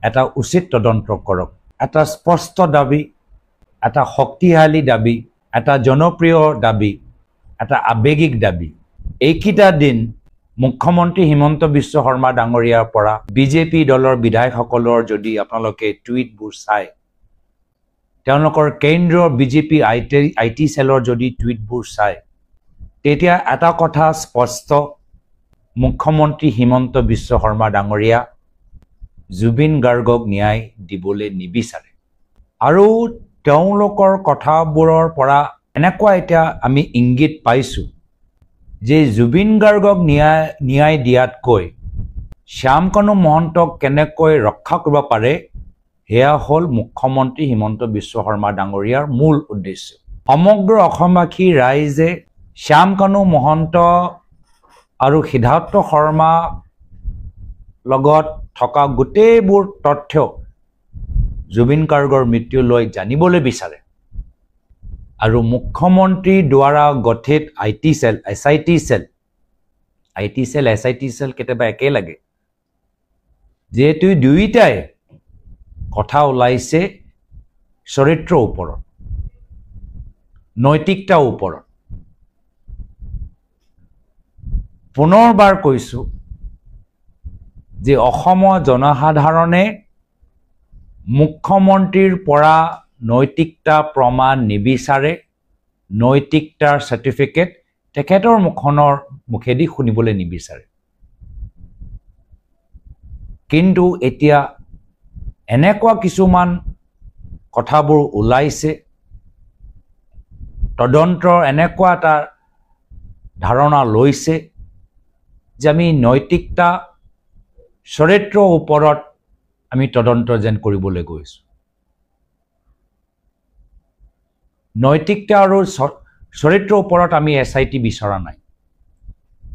এটা উচিত তদন্ত কৰক এটা স্পষ্ট দাবী এটা শক্তিশালী দাবী এটা জনপ্ৰিয় দাবী এটা আবেগিক দাবী এইকিটা দিন মুখ্যমন্ত্ৰী হিমন্ত বিশ্ব শৰ্মা ডাঙৰীয়াৰ পৰা বিজেপি দলৰ বিধায়কসকলৰ যদি আপোনালোকে টুইটবোৰ চাই তেওঁলোকৰ কেন্দ্ৰীয় বিজেপি আইটি সেলৰ যদি টুইটবোৰ চাই তেতিয়া এটা কথা স্পষ্ট মুখ্যমন্ত্ৰী হিমন্ত বিশ্ব শৰ্মা ডাঙৰীয়া জুবিন গাৰ্গক ন্যায় দিবলৈ নিবিচাৰে আৰু তেওঁলোকৰ কথাবোৰৰ পৰা এনেকুৱা এটা আমি ইংগিত পাইছো যে জুবিন গাৰ্গক ন্যায় দিয়াতকৈ শ্যামকানু মহন্তক কেনেকৈ ৰক্ষা কৰিব পাৰে হেয়া হল মুখ্যমন্ত্ৰী হিমন্ত বিশ্ব শৰ্মা ডাঙৰীয়াৰ মূল উদ্দেশ্য সমগ্ৰ অসমবাসী ৰাইজে শ্যামকানু মহন্ত আৰু সিদ্ধাৰ্থ শৰ্মা লগত থকা গোটেইবোৰ তথ্য জুবিন গাৰ্গৰ মৃত্যু লৈ জানিবলৈ বিচাৰে আৰু মুখ্যমন্ত্ৰী দ্বাৰা গঠিত আইটি সেল এসআইটি সেল কেতিয়াবা একে লাগে যেহেতু দুইটাই কথা ওলাইছে চৰিত্ৰৰ ওপৰত নৈতিকতাৰ ওপৰত পুনৰবাৰ কৈছো যে অসমৰ জনসাধাৰণে মুখ্যমন্ত্ৰীৰ পৰা নৈতিকতা প্ৰমাণ নিবিচাৰে নৈতিকতাৰ সাৰ্টিফিকেট তেখেতৰ মুখেদি শুনিবলৈ নিবিচাৰে কিন্তু এতিয়া এনেকুৱা কিছুমান কথাবোৰ ওলাইছে তদন্তৰ এনেকুৱা এটা ধাৰণা লৈছে যে আমি নৈতিকতা চৰিত্ৰৰ ওপৰত আমি তদন্ত যেন কৰিবলৈ গৈছো নৈতিকতা আৰু চৰিত্ৰৰ ওপৰত আমি এসআইটি বিচৰা নাই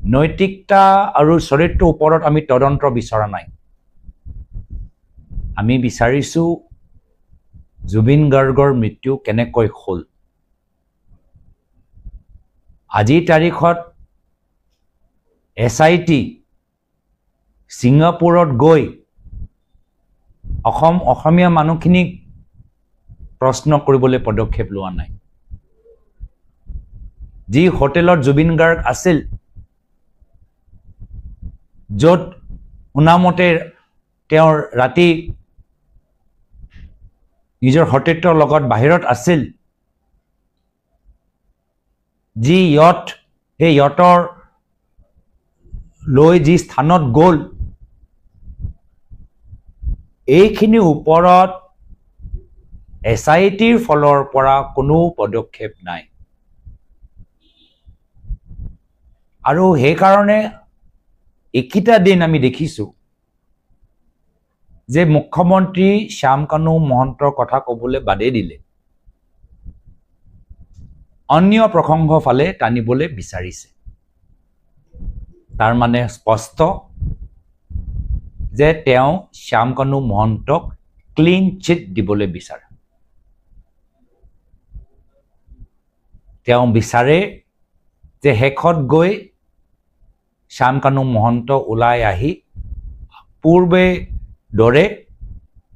নৈতিকতা আৰু চৰিত্ৰৰ ওপৰত আমি তদন্ত বিচৰা নাই আমি বিচাৰিছো জুবিন গাৰ্গৰ মৃত্যু কেনেকৈ হ'ল আজি তাৰিখত এসআইটি সিংগাপুৰত গৈ অসমীয়া মানুহখিনিক প্ৰশ্ন কৰিবলৈ পদক্ষেপ লোৱা নাই যি হোটেলত জুবিন গাৰ্গ আছিল য'ত উনামতে তেওঁৰ ৰাতি নিজৰ হোটেলৰ লগত বাহিৰত আছিল যি সেই ইয়টৰ লৈ যি স্থানত গ'ল এইখিনি ওপৰত এসআইটিৰ ফলৰ পৰা কোনো পদক্ষেপ নাই আৰু সেই কাৰণে একিটা দিন আমি দেখিছো যে মুখ্যমন্ত্ৰী শ্যামকানু মহন্তৰ কথা ক'বলৈ বাদে দিলে অন্য প্ৰসংগ ফালে টানিবলৈ বিচাৰিছে তাৰ মানে স্পষ্ট যে তেওঁ শ্যামকানু মহন্তক ক্লিন চিট দিবলৈ বিচাৰে তেওঁ বিচাৰে যে হেখত গৈ শ্যামকানু মহন্ত ওলাই আহি পূৰ্বে দৰে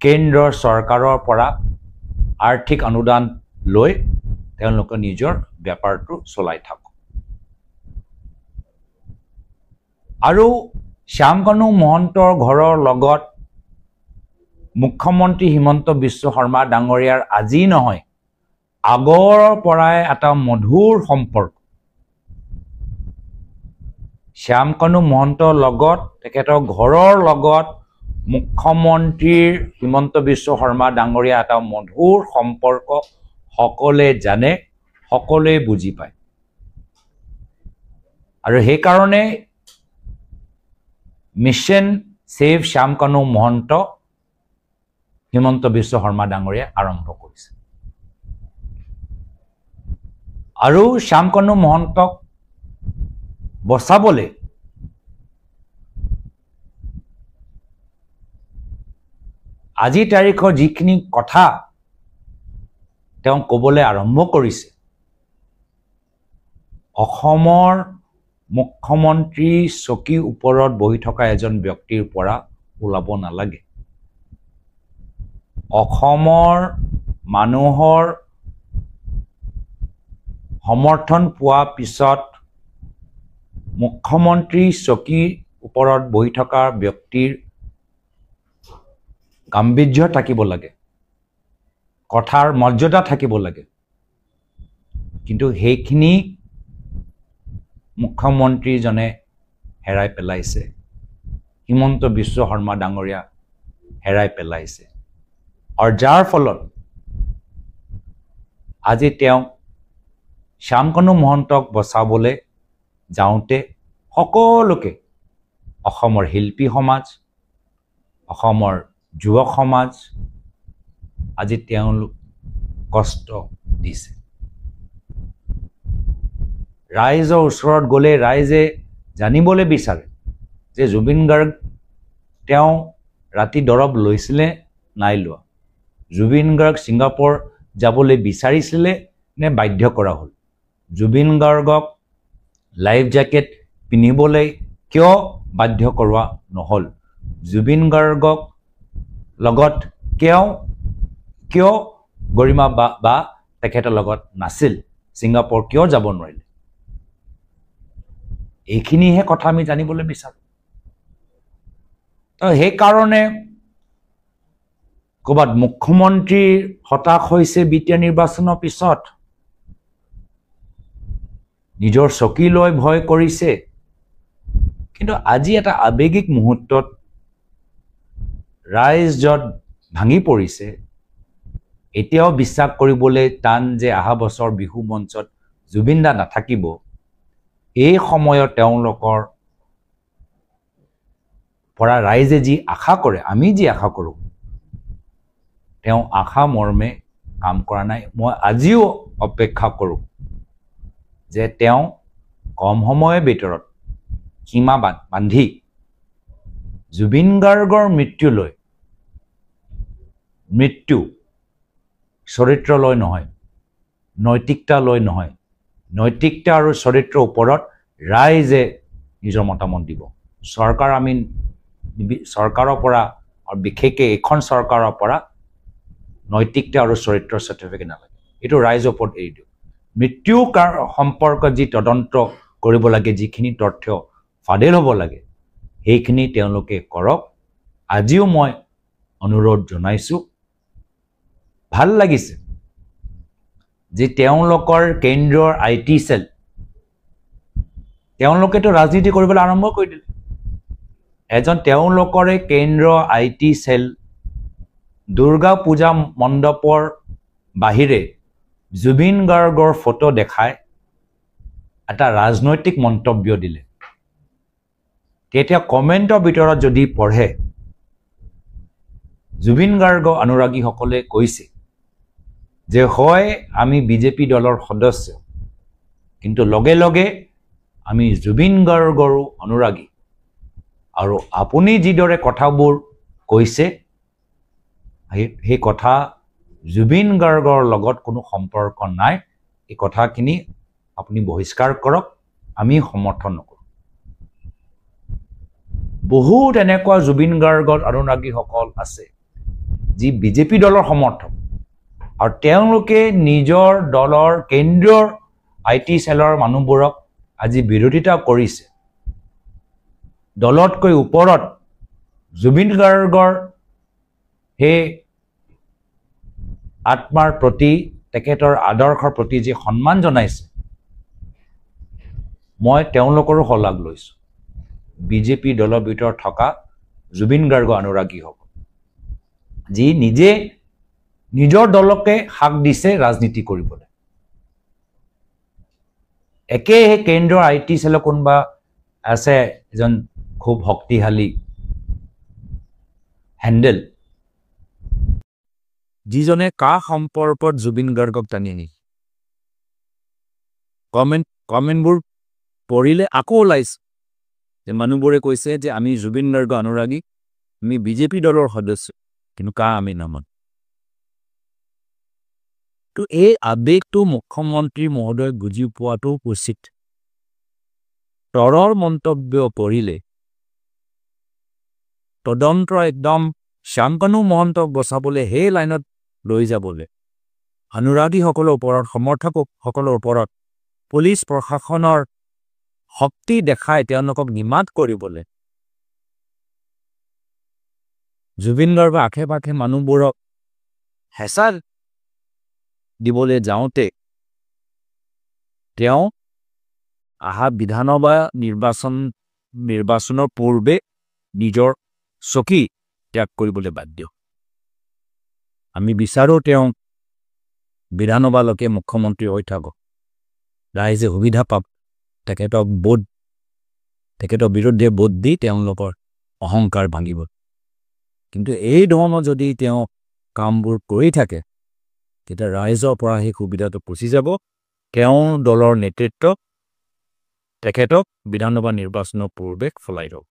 কেন্দ্ৰৰ চৰকাৰৰ পৰা আৰ্থিক অনুদান লৈ তেওঁলোকে নিজৰ ব্যাপাৰটো চলাই থাকক আৰু শ্যামকানু মহন্তৰ ঘৰৰ লগত মুখ্যমন্ত্ৰী হিমন্ত বিশ্ব শৰ্মা ডাঙৰীয়াৰ আজি নহয় আগৰ পৰাই এটা মধুৰ সম্পৰ্ক শ্যামকানু মহন্তৰ লগত তেখেতৰ ঘৰৰ লগত মুখ্যমন্ত্ৰীৰ হিমন্ত বিশ্ব শৰ্মা ডাঙৰীয়া এটা মধুৰ সম্পৰ্ক সকলে জানে সকলে বুজি পায় আৰু সেই কাৰণে মিশন সেভ শ্যামকানু মহন্ত হিমন্ত বিশ্ব শৰ্মা ডাঙৰীয়া আৰম্ভ কৰিছে আৰু শ্যামকানু মহন্তক বচাবলৈ আজি তাৰিখৰ যিখিনি কথা তেওঁ ক'বলৈ আৰম্ভ কৰিছে অসমৰ মুখ্যমন্ত্ৰী চকী ওপৰত বহি থকা এজন ব্যক্তিৰ পৰা ওলাব নালাগে অসমৰ মানুহৰ সমৰ্থন পোৱা পিছত মুখ্যমন্ত্ৰী চকীৰ ওপৰত বহি থকা ব্যক্তিৰ গাম্ভীৰ্য থাকিব লাগে, কথাৰ মৰ্যাদা থাকিব লাগে, কিন্তু সেইখিনি মুখ্যমন্ত্ৰীজনে হেৰাই পেলাইছে। হিমন্ত বিশ্ব শৰ্মা ডাঙৰীয়া হেৰাই পেলাইছে। আৰু যাৰ ফলত আজি তেওঁ শ্যামকানু মহন্তক বচাবলৈ যাওঁতে সকলোকে, অসমৰ শিল্পী সমাজ, অসমৰ যুৱক সমাজ, আজি তেওঁলোক কষ্ট দিছে। ৰাইজৰ ওচৰত গ'লে ৰাইজে জানিবলৈ বিচাৰে যে জুবিন গাৰ্গ তেওঁ ৰাতি দৰৱ লৈছিলে নাই লোৱা, জুবিন গাৰ্গ ছিংগাপুৰ যাবলৈ বিচাৰিছিলে নে বাধ্য কৰা হ'ল, জুবিন গাৰ্গক লাইফ জেকেট পিন্ধিবলৈ কিয় বাধ্য কৰোৱা নহ'ল, জুবিন গাৰ্গক লগত কিয় গৰিমা বা তেখেতৰ লগত নাছিল, ছিংগাপুৰ কিয় যাব নোৱাৰিলে, এইখিনিহে কথা আমি জানিবলৈ বিচাৰোঁ। তো সেইকাৰণে ক'ৰবাত মুখ্যমন্ত্ৰীৰ হতাশ হৈছে বিটিআৰ নিৰ্বাচনৰ পিছত, নিজৰ চকী লৈ ভয় কৰিছে, কিন্তু আজি এটা আৱেগিক মুহূৰ্তত ৰাইজ য'ত ভাঙি পৰিছে, এতিয়াও বিশ্বাস কৰিবলৈ টান যে অহা বছৰ বিহু মঞ্চত জুবিন দা নাথাকিব। এই সময়ত তেওঁলোকৰ পৰা ৰাইজে যি আশা কৰে, আমি যি আশা কৰোঁ, তেওঁ আশা মৰ্মে কাম কৰা নাই। মই আজিও অপেক্ষা কৰোঁ যে তেওঁ কম সময়ৰ ভিতৰত সীমা বান্ধি জুবিন গাৰ্গৰ মৃত্যু চৰিত্ৰ লৈ নহয়, নৈতিকতা লৈ নহয়, নৈতিকতা আৰু চৰিত্ৰৰ ওপৰত ৰাইজে নিজৰ মতামত দিব। চৰকাৰৰ পৰা আৰু বিশেষকৈ এইখন চৰকাৰৰ পৰা নৈতিকতা আৰু চৰিত্ৰৰ চাৰ্টিফিকেট নালাগে, এইটো ৰাইজৰ ওপৰত এৰি দিওঁ। মৃত্যু সম্পৰ্কত যি তদন্ত কৰিব লাগে, যিখিনি তথ্য ফাদিল হ'ব লাগে, সেইখিনি তেওঁলোকে কৰক। আজিও মই অনুৰোধ জনাইছোঁ। ভাল লাগিছে যে তেওঁলোকৰ কেন্দ্ৰৰ IT চেল, তেওঁলোকেতো ৰাজনীতি কৰিবলৈ আৰম্ভ কৰি দিলে। তেওঁলোকৰে কেন্দ্ৰৰ IT চেল দুৰ্গা পূজা মণ্ডপৰ বাহিৰে জুবিন গাৰ্গৰ ফটো দেখাই এটা ৰাজনৈতিক মন্তব্য দিলে। তেতিয়া কমেণ্টৰ ভিতৰত যদি পঢ়ে, জুবিন গাৰ্গ অনুৰাগীসকলে কৈছে যে হয় আমি বিজেপি দলৰ সদস্য, কিন্তু লগে লগে আমি জুবিন গাৰ্গৰো অনুৰাগী, আৰু আপুনি যিদৰে কথাবোৰ কৈছে সেই কথা জুবিন গাৰ্গৰ লগত কোনো সম্পৰ্ক নাই, এই কথাখিনি আপুনি বহিষ্কাৰ কৰক, আমি সমৰ্থন নকৰোঁ। বহুত এনেকুৱা জুবিন গাৰ্গৰ অনুৰাগীসকল আছে যি বিজেপি দলৰ সমৰ্থক, আৰু তেওঁলোকে নিজৰ দলৰ কেন্দ্ৰৰ IT চেলৰ মানুহবোৰক আজি বিৰোধিতা কৰিছে। দলতকৈ ওপৰত জুবিন গাৰ্গৰ সেই আত্মাৰ প্ৰতি, তেখেতৰ আদৰ্শৰ প্ৰতি যি সন্মান জনাইছে, মই তেওঁলোকৰো শলাগ লৈছোঁ। বিজেপি দলৰ ভিতৰত থকা জুবিন গাৰ্গ অনুৰাগীসকল যি নিজে নিজৰ দলকে হাক দিছে ৰাজনীতি কৰিবলৈ। একেই সেই কেন্দ্ৰৰ IT চেলৰ কোনোবা আছে এজন খুব শক্তিশালী হেণ্ডেল, যিজনে কা সম্পৰ্কত জুবিন গাৰ্গক টানি আনিছে। কমেণ্টবোৰ পঢ়িলে আকৌ ওলাইছে যে মানুহবোৰে কৈছে যে আমি জুবিন গাৰ্গ অনুৰাগী, আমি বিজেপি দলৰ সদস্য, কিন্তু কা আমি নামানো। তো এই আৱেগটো মুখ্যমন্ত্ৰী মহোদয় বুজি পোৱাটো উচিত। তৰৰ মন্তব্য পঢ়িলে তদন্ত একদম শান্তনু মহন্তক বচাবলৈ সেই লাইনত লৈ যাবলৈ অনুৰাগীসকলৰ ওপৰত সমৰ্থকসকলৰ ওপৰত পুলিচ প্ৰশাসনৰ শক্তি দেখাই তেওঁলোকক নিমাত কৰিবলৈ জুবিন গাৰ্গৰ আশে-পাশে মানুহবোৰক হেঁচা দিবলৈ যাওঁতে তেওঁ আহা বিধানসভা নিৰ্বাচনৰ পূৰ্বে নিজৰ চকী ত্যাগ কৰিবলৈ বাধ্য। আমি বিচাৰো তেওঁ বিধানসভালৈকে মুখ্যমন্ত্ৰী হৈ থাকক, ৰাইজে সুবিধা পাওক, তেখেতৰ বিৰুদ্ধে ভোট দি তেওঁলোকৰ অহংকাৰ ভাঙিব। কিন্তু এই ধৰণৰ যদি তেওঁ কামবোৰ কৰি থাকে তেতিয়া ৰাইজৰ পৰা সেই সুবিধাটো পুচি যাব। তেওঁৰ দলৰ নেতৃত্ব তেখেতক বিধানসভা নিৰ্বাচনৰ পূৰ্বে ফলাই দিব।